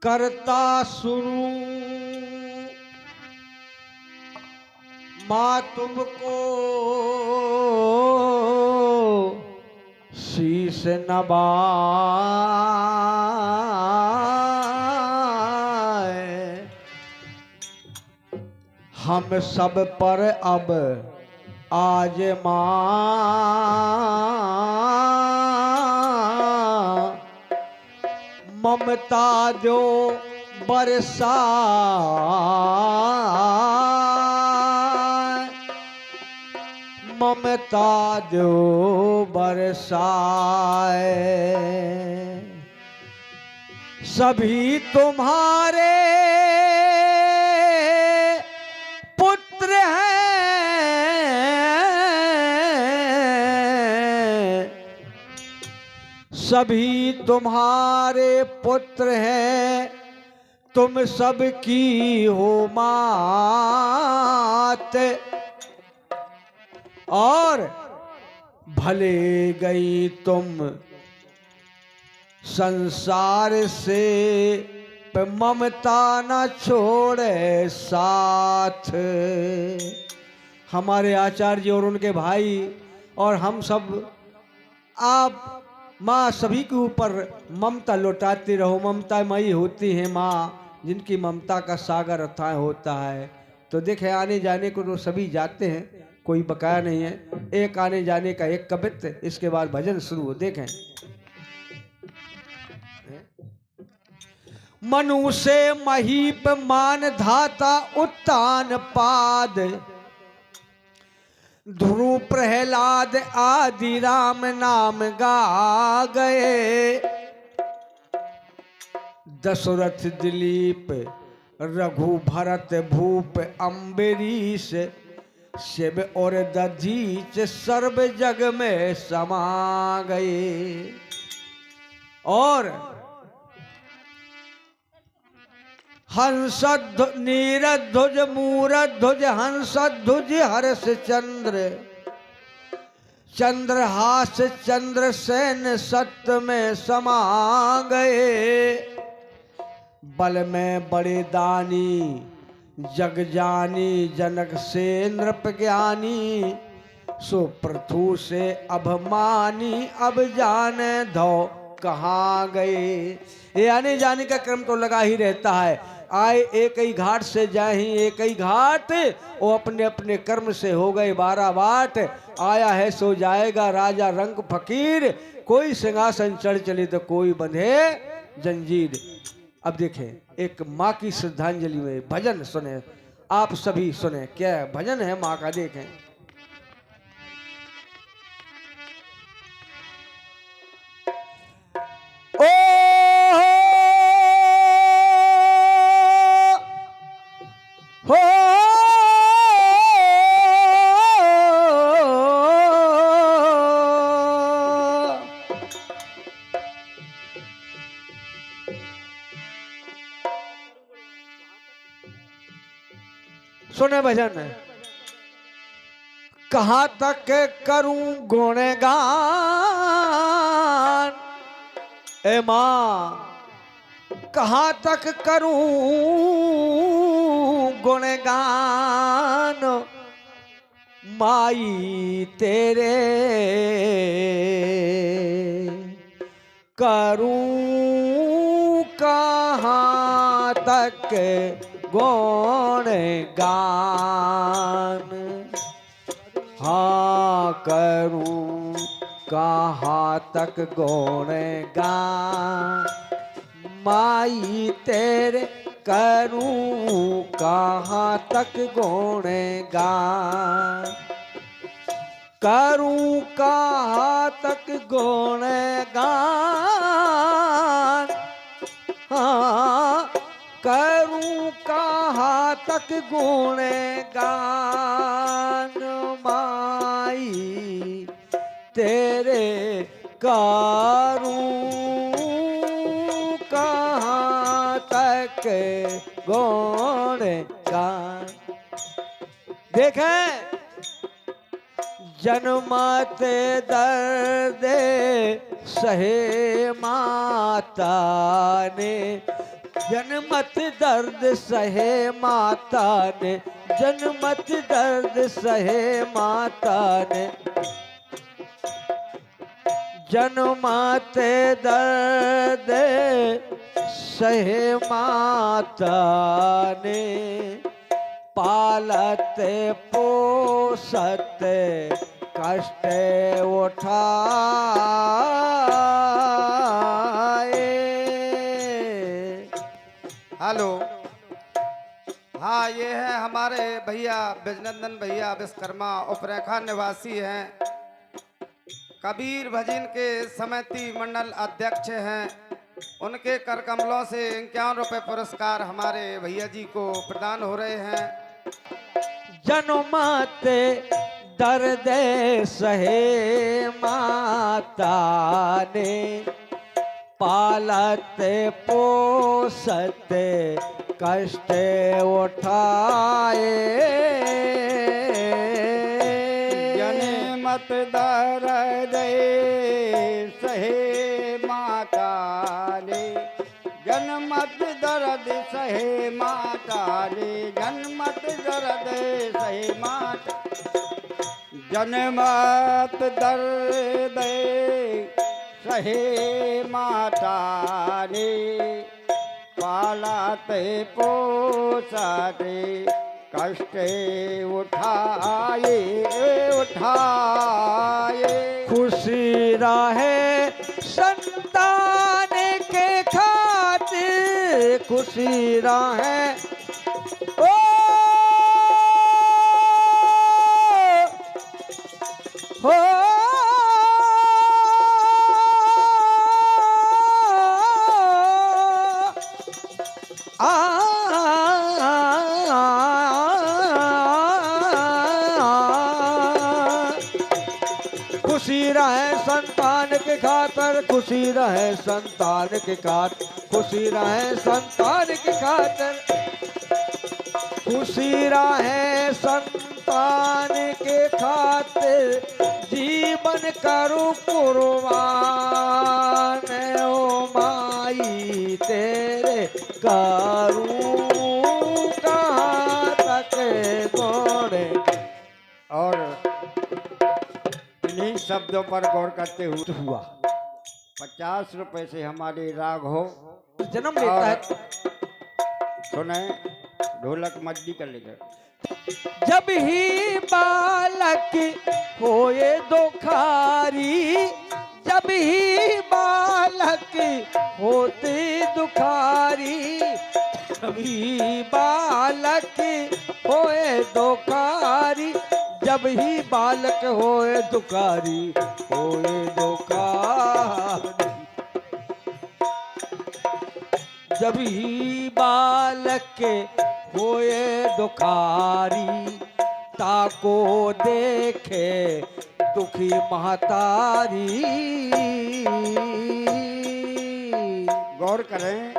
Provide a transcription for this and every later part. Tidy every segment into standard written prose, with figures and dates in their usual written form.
करता शुरू माँ तुमको शीश नवाए। हम सब पर अब आज माँ ममता जो बरसाए, ममता जो बरसाए। सभी तुम्हारे पुत्र हैं, सभी तुम्हारे पुत्र हैं, तुम सबकी हो मात। और भले गई तुम संसार से, ममता न छोड़े साथ। हमारे आचार्य जी और उनके भाई और हम सब, आप माँ सभी के ऊपर ममता लौटाती रहो। ममता मई होती है माँ, जिनकी ममता का सागर अथाह होता है। तो देखें, आने जाने को तो सभी जाते हैं, कोई बकाया नहीं है। एक आने जाने का एक कवित्व, इसके बाद भजन शुरू हो। देखें, मनु से महीप मान धाता उत्तान पाद, ध्रुव प्रहलाद आदि राम नाम गा गए। दशरथ दिलीप रघु भरत भूप अम्बरीश, शिव और दधीच सर्व जग में समा गए। और हंसध्वज नीरध्वज मूरध्वज हंसध्वज हर्ष चंद्र, चंद्रहास चंद्रसेन सत्य में समा गए। बल में बड़े दानी जग जानी, जनक से नृप ज्ञानी, सो पृथु से अभिमानी, अब जाने धो कहाँ गए। ये आने जाने का क्रम तो लगा ही रहता है। आए एक ही घाट से जाए ही एक ही घाट, वो अपने अपने कर्म से हो गए 12 बाट। आया है सो जाएगा राजा रंग फकीर, कोई सिंहासन चढ़ चले तो कोई बंधे जंजीर। अब देखें, एक माँ की श्रद्धांजलि में भजन सुने, आप सभी सुने। क्या भजन है माँ का, देखें। ओ हो सुने भजन। कहाँ तक करूं गुणगान, ए माँ कहाँ तक करूं गुणगान, माई तेरे करूं कहाँ तक गुणगान। हाँ करूं कहाँ तक गुणगान, माई तेरे करूं कहाँ तक गुणगान। करूं कहाँ तक गुणगान, हाँ करूं कहाँ तक गुणगान, माई तेरे करूं कहाँ तक गुणगान। देखें, जन्मते दर्द सहे माता ने, जनमत दर्द सहे माता ने, जनमत दर्द सहे माता ने, जनमत दर्द सहे माता ने, पालत पोसत कष्ट उठाए। हेलो, हाँ ये है हमारे भैया बिजनंदन भैया विश्वकर्मा उपरेखा निवासी हैं, कबीर भजन के समिति मंडल अध्यक्ष हैं। उनके कर कमलों से 51 रुपए पुरस्कार हमारे भैया जी को प्रदान हो रहे हैं। जनमत दर्द सहे माता ने, पालत पोसत कष्ट उठाए। जनमत दर्द सहे माता ने, जनमत दर्द सहे माता ने, जनमत दर्द सहे माता, जनमत दर्द सहे माता ने, पालते पोसते कष्ट उठाए उठाए। खुशी रहे संतान के खातिर, खुशी रहे ओ हो खुशी रहे संतान के खातर, खुशी रहे संतान के खातिर, खुशी रहे संतान के खातिर, खुशी रहे संतान के खातिर, जीवन करूं कुर्बान ओ माई तेरे करूं कहाँ तक गोड़े। और इन्हीं शब्दों पर गौर करते हुआ 50 रुपए से हमारे राघव जन्म लेता है। सुने, ढोलक मजदी कर लेकर। जब ही बालक होए दुखारी, जब ही बालक होते दुखारी, जब ही बालक होए दुखारी, जब ही बालक होए दुखारी, होए दुखारी, जब ही बालक होए दुखारी, ताको देखे दुखी महतारी। गौर करें,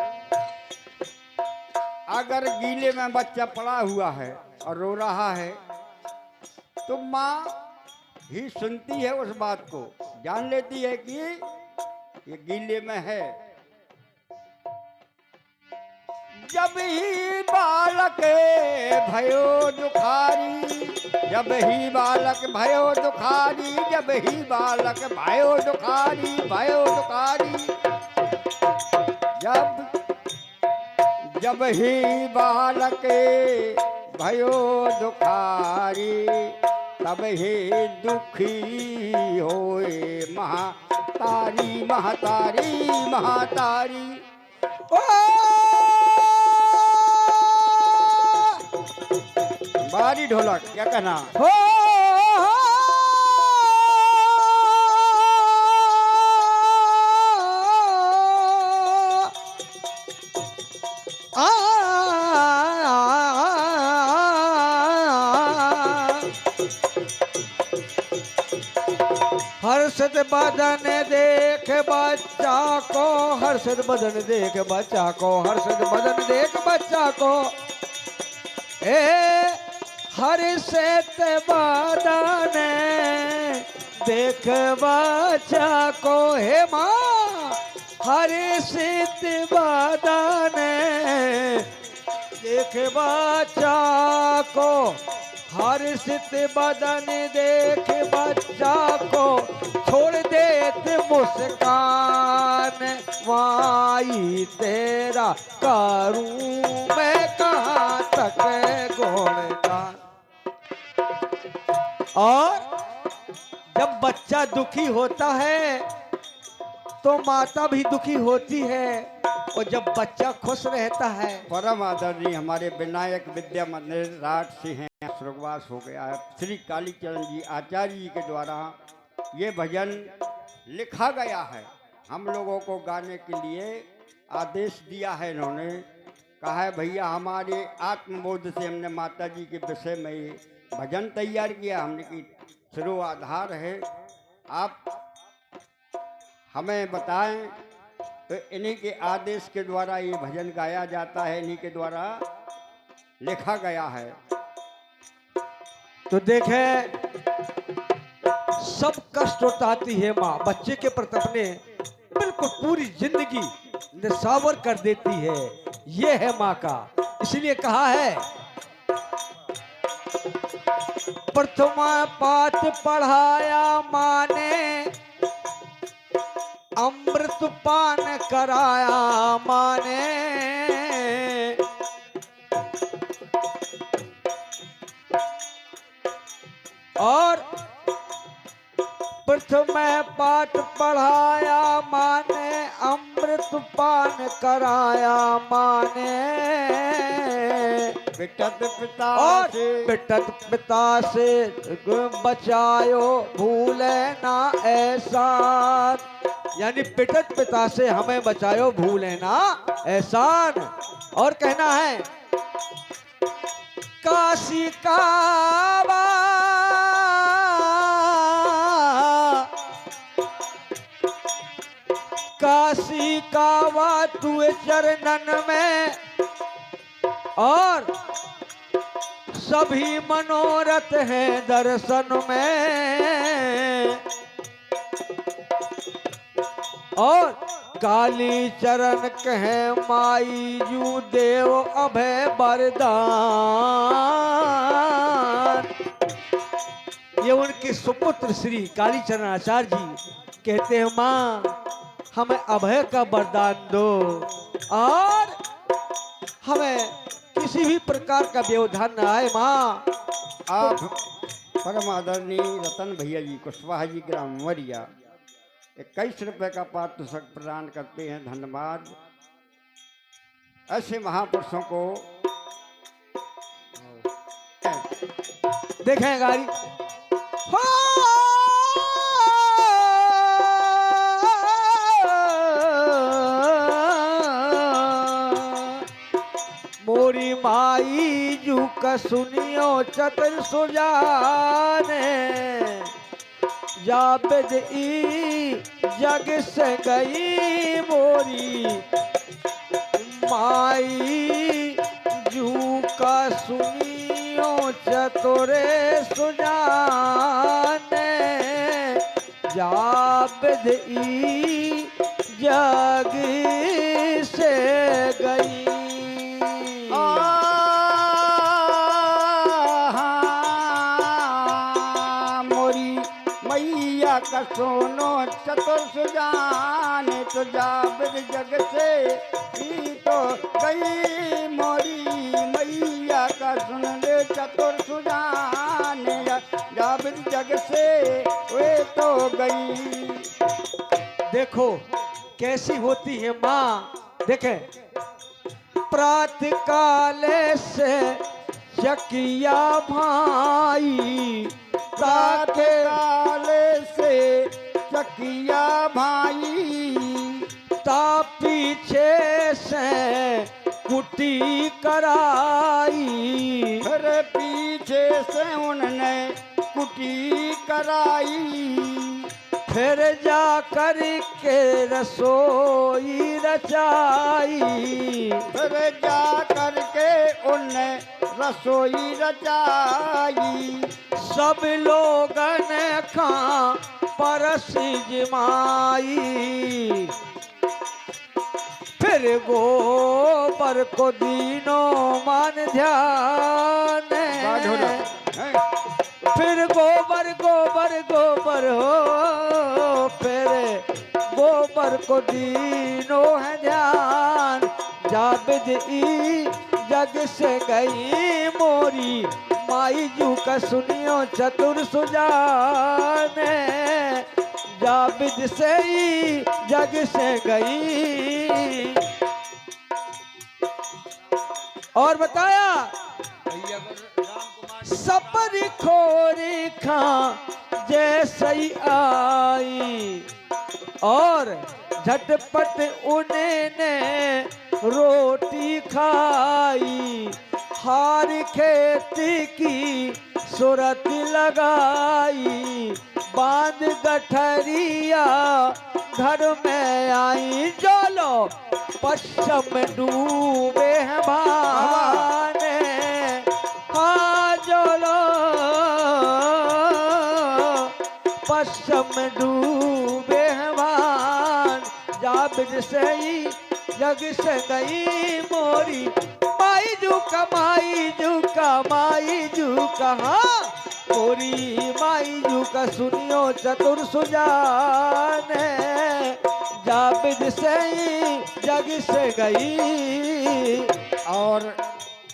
अगर गीले में बच्चा पड़ा हुआ है और रो रहा है तो माँ ही सुनती है, उस बात को जान लेती है कि ये गीले में है। जब ही बालक भयो दुखारी, जब ही बालक भयो दुखारी, जब ही बालक भयो दुखारी, भयो दुखारी, जब ही बालक भयो दुखारी, तब ही दुखी होए महतारी, महतारी, महतारी। ओ बारी ढोलक, क्या कहना? हो हर्षद बदन देख बच्चा को, हर्षद बदन देख बच्चा को, हर्षद बदन देख बच्चा को, ए हर्षद बदन देख बच्चा को, हे माँ हर्षद बदन देख बच्चा को, हर्षित बदन देख बच्चा को, छोड़ देते मुस्कान। माई तेरा करूं मैं कहाँ तक गुणगान। और जब बच्चा दुखी होता है तो माता भी दुखी होती है, और जब बच्चा खुश रहता है। परम आदरणीय हमारे विनायक विद्या मंदिर राज सिंह हैं, स्वर्गवास हो गया है। श्री कालीचरण जी आचार्य जी के द्वारा ये भजन लिखा गया है। हम लोगों को गाने के लिए आदेश दिया है इन्होंने। कहा है भैया हमारे आत्मबोध से हमने माता जी के विषय में ये भजन तैयार किया। हमने की शुरू आधार है, आप हमें बताएं। तो इन्हीं के आदेश के द्वारा ये भजन गाया जाता है, इन्हीं के द्वारा लिखा गया है। तो देखें, सब कष्ट उठाती है माँ, बच्चे के प्रति अपने बिल्कुल पूरी जिंदगी निछावर कर देती है। ये है माँ का, इसलिए कहा है प्रथम पाठ पढ़ाया माँ ने, अमृत पान कराया माँ ने। और प्रथम पाठ पढ़ाया माँ ने, अमृत पान कराया माँ ने। बिटत पिता और से बिटत पिता से बचायो भूले ना एहसान। यानी बिटत पिता से हमें बचायो भूले ना एहसान। और कहना है काशी काबा काशी काबा तुए चरणन में, और सभी मनोरथ हैं दर्शन में। और काली चरण कहे माई जू देव अभय वरदान। ये उनके सुपुत्र श्री कालीचरण आचार्य जी कहते हैं माँ हमें अभय का वरदान दो, और हमें किसी भी प्रकार का व्यवधान न आए माँ। आप परम आदरणीय रतन भैया जी कुशवाहा जी ग्राम मरिया 21 रुपए का पारितोषिक प्रदान करते हैं, धन्यवाद। ऐसे महापुरुषों को देखें गाड़ी हो मोरी माई जू का सुनियो चतुर सुजाने, जाबिद ई जग से गई मोरी माई जू का सुनियो चतुरे सुजाने, जाबिद ई जग से गई। मोरी मैया का सोनो चतुर सुजान, तो जाबिद जग से ही तो गई। मोरी मैया का सुन ले चतुर सुजान, जाबिद जग से वे तो गई। देखो कैसी होती है माँ। देखें प्रातः काले से चकिया भाई, प्रातः काले से चकिया भाई, ता पीछे से कुटी कराई। फिर पीछे से उन्होंने कुटी कराई। फिर जा कर के रसोई रचाई। फिर जा करके उनने रसोई रचाई। सब लोगन खा परस जमाई। फिर फिर गोबर को दीनों मान ध्यान, बात हो रहा है। फिर गोबर गोबर गोबर हो, फिर गोबर को दीनो है ध्यान। जाबिद ई जग से गई मोरी, माई जू का सुनियो चतुर सुजाने। जाबिद से ही जग से गई। और बताया सपर खोरी खा जैसी आई, और झटपट उन्हें रोटी खाई। हार खेती की सूरत लगाई, बांध गठरिया घर में आई। जोलो पश्चिम डूबे हैं भाने, हाँ जोलो पश्चिम डूबे हैं भान। जाबिद से ही जग से गई मोरी, माई जू का माई जू का माई जू का, हाँ मोरी माई जू का सुनियो चतुर सुजाने। जाबिद से ही जग से गई। और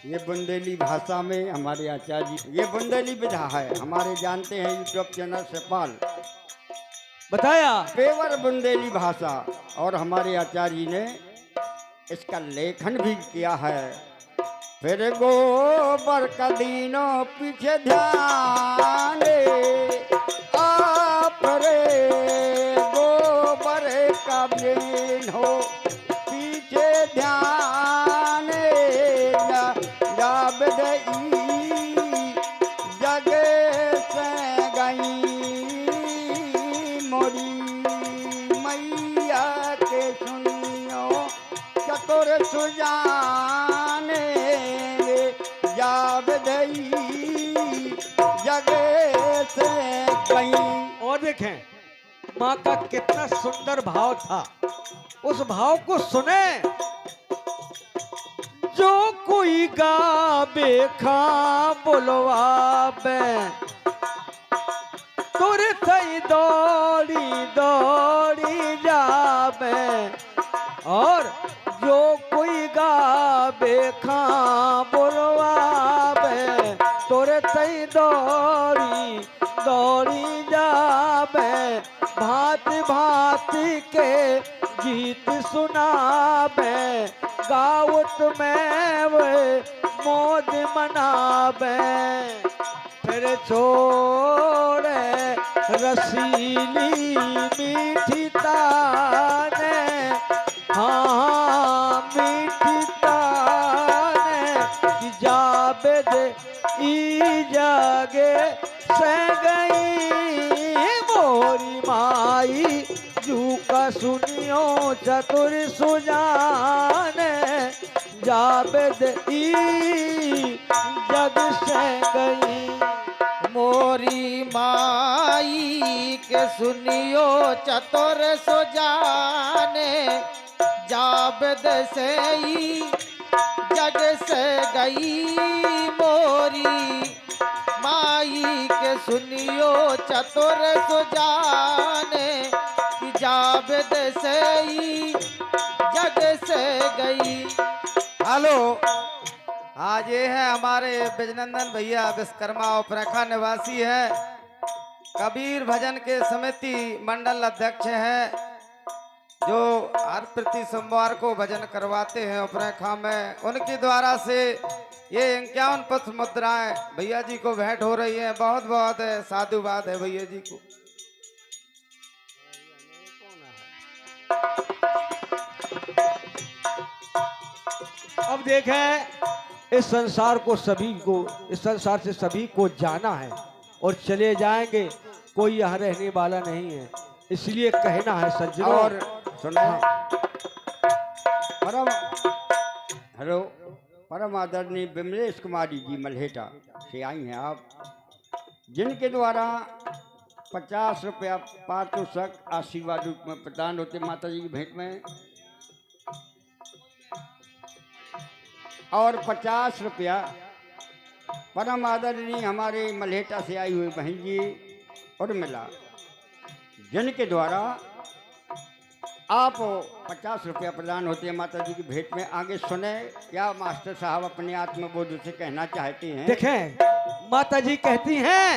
ये बुंदेली भाषा में हमारे आचार्य जी, ये बुंदेली विधा है हमारे, जानते हैं यूट्यूब चैनल से पाल बताया पेवर बुंदेली भाषा, और हमारे आचार्य जी ने इसका लेखन भी किया है। फिर गोबर का दीनों पीछे ध्यान, आप रे गोबर का दीन हो पीछे ध्यान। जाबिद ई जग से गई मोरी, मैया के सुनियो चतुर सुजाने। जाबिद ई जग से गई। और देखें माँ का कितना सुंदर भाव था, उस भाव को सुने। जो कोई गावे खा बुलवावे, तुरंत ही दौड़ी दौड़ी जावे। और जो कोई गावे खा बुलवावे, तुरंत ही दौड़ी दौड़ी जावे। भांति भांति के गीत सुनावे, गावत में वे मौज मनावे। फिर छोड़े रसीली मीठी ताने, हाँ मीठी ताने। कि जाबिद ई जागे से गई मोरी माई जू का सुनियो चतुर सुजाने। जाबिद ई जग से गई मोरी माई के सुनियो चतुर सुजाने। जाबिद से ही जग से गई मोरी माई के सुनियो चतुर सुजाने। कि जाबिद से ही जग से गई। हेलो, आज ये है हमारे बिजनंदन भैया विश्वकर्मा उपरेखा निवासी है, कबीर भजन के समिति मंडल अध्यक्ष हैं, जो हर प्रति सोमवार को भजन करवाते हैं उपरेखा में। उनके द्वारा से ये 51 पुष्प मुद्राएं भैया जी को भेंट हो रही हैं। बहुत बहुत साधुवाद है भैया जी को। अब देखें इस संसार को सभी को, इस संसार से सभी को जाना है और चले जाएंगे, कोई यहाँ रहने वाला नहीं है। इसलिए कहना है सज्जनों। और सुनो, परम हेलो परम आदरणीय विमलेश कुमारी जी मल्हेटा से आई हैं आप, जिनके द्वारा 50 रुपया पारितोषिक आशीर्वाद रूप में प्रदान होते माता जी की भेंट में। और 50 रुपया परम आदरणीय हमारे मल्हेटा से आई हुई बहन जी उर्मिला, जिनके द्वारा आप 50 रुपया प्रदान होते हैं माता जी की भेंट में। आगे सुने क्या मास्टर साहब अपने आत्मबोध से कहना चाहते हैं। देखें माता जी कहती हैं,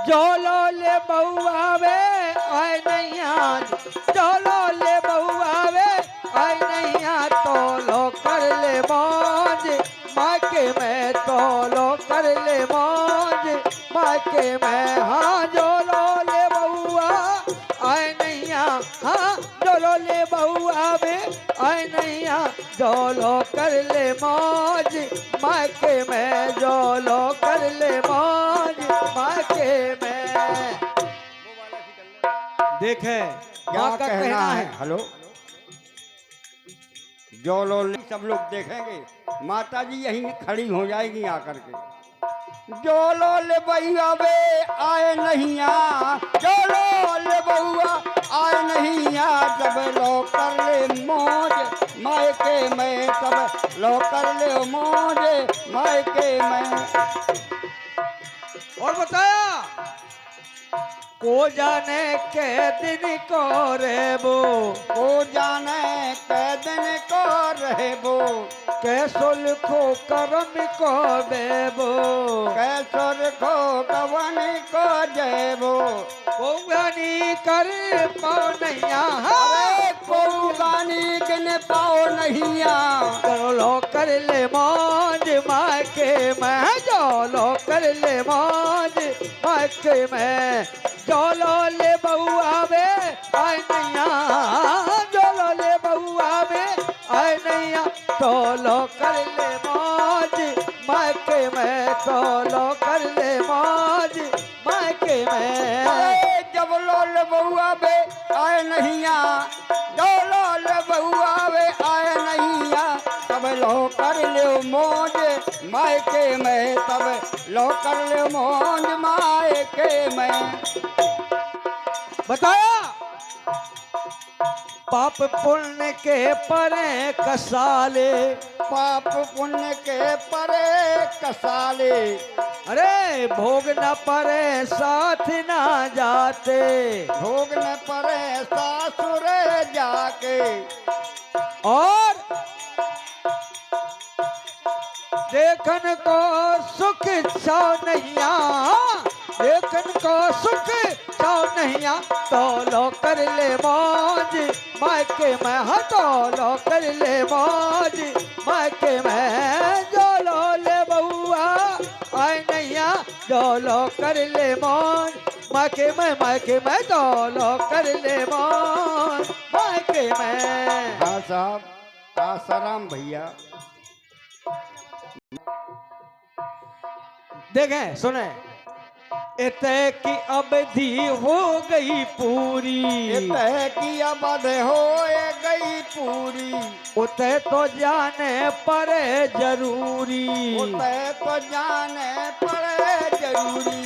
जो लो ले बउआ वे आए नैया, जो लो ले बउआ वे आए नैया, तो लो कर ले मौज मायके में, तो लो कर ले मौज मायके में। हाँ जो लो ले बउआ आए नैया, हाँ जो लो ले बउआ वे आए नैया, जो लो कर ले मौज मायके में, जो लो कर ले मौज मायके में। देखें क्या माँ का कहना है। हेलो, जो लोग सब लोग देखेंगे, माता जी यहीं खड़ी हो जाएगी आकर के। जो लोल बउआ वे आए नैया, जो लोल बउआ आए नैया, जब लो कर ले मौज मायके में, तब लो कर ले मौज मायके में। और बताया को जाने के दिन को रेबो, को जाने कै दिन को रहबो, कैसो लिखो करम को देबो, कैसोर को कवन को जयबो, कौगानी कर पाओ नैया, अरे कौगानी किन पाओ नैया, करो लो कर ले मौज मायके में, जो लो कर ले मौज मायके में। जो लो ले बउआ वे आए नैया, जो लो ले बउआ वे आए नैया, तो लो कर ले मौज मायके में, तो लो कर ले मौज मायके में। अरे जब लोल बउआ बे आए नैया, जो लोल बउआ वे आए नैया, तब लो कर ले मौज मायके में, तब लो कर ले मौज मायके में। बताया पाप पुण्य के परे कसाले, पाप पुण्य के परे कसाले, अरे भोग न परे साथ ना जाते, भोग न परे सासुर जाके, और देखन को सुख छो नैया, देखन को सुख छो नैया, तो लो कर ले मौज मायके में, हाँ तो लो कर ले मौज मायके में। जो लो ले बउआ आए नैया, जो लो कर ले मौज मायके में, मायके में, तो लो कर ले मौज मायके में। हाँ साहब, आसाराम भैया। देखें सुने, इतने की अवधि हो गई पूरी, तय की अबद हो गई पूरी, उते तो जाने पड़े जरूरी, तय तो जाने पड़े जरूरी।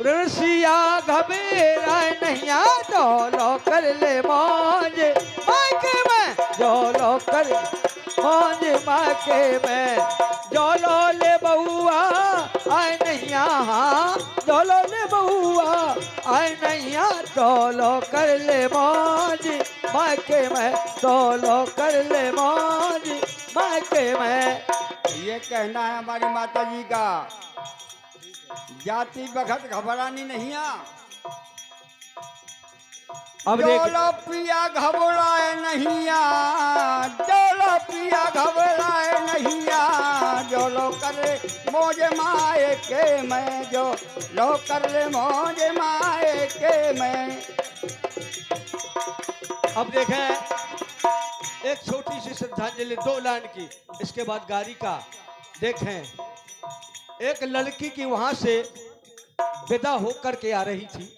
ऋषिया घबेरा नैया, जो लो कर ले मौज मायके में, जो लो कर मौज मायके में। जो लो ले बउआ आए नैया, हाँ जो लो ले बउआ आए नैया, तो लो कर ले मौज मायके में, तो लो कर ले मौज मायके में। ये कहना है हमारी माता जी का, जाति बखत घबरानी नहीं आ। अब देख जोलो पिया घबराए नहीं आ, जोलो पिया घबराए नहीं आ, जो लो करे मौज माए के मैं, जो लो कर ले मौज माए के मैं। अब देखें एक छोटी सी श्रद्धांजलि 2 लाइन की, इसके बाद गाड़ी का। देखें एक लड़की की वहां से विदा होकर के आ रही थी,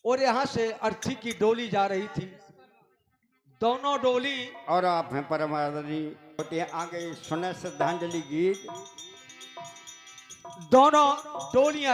और यहाँ से अर्थी की डोली जा रही थी। दोनों डोली, और आप हैं परम आदरणीय होते हैं। आगे सुने श्रद्धांजलि गीत। दोनों डोलियां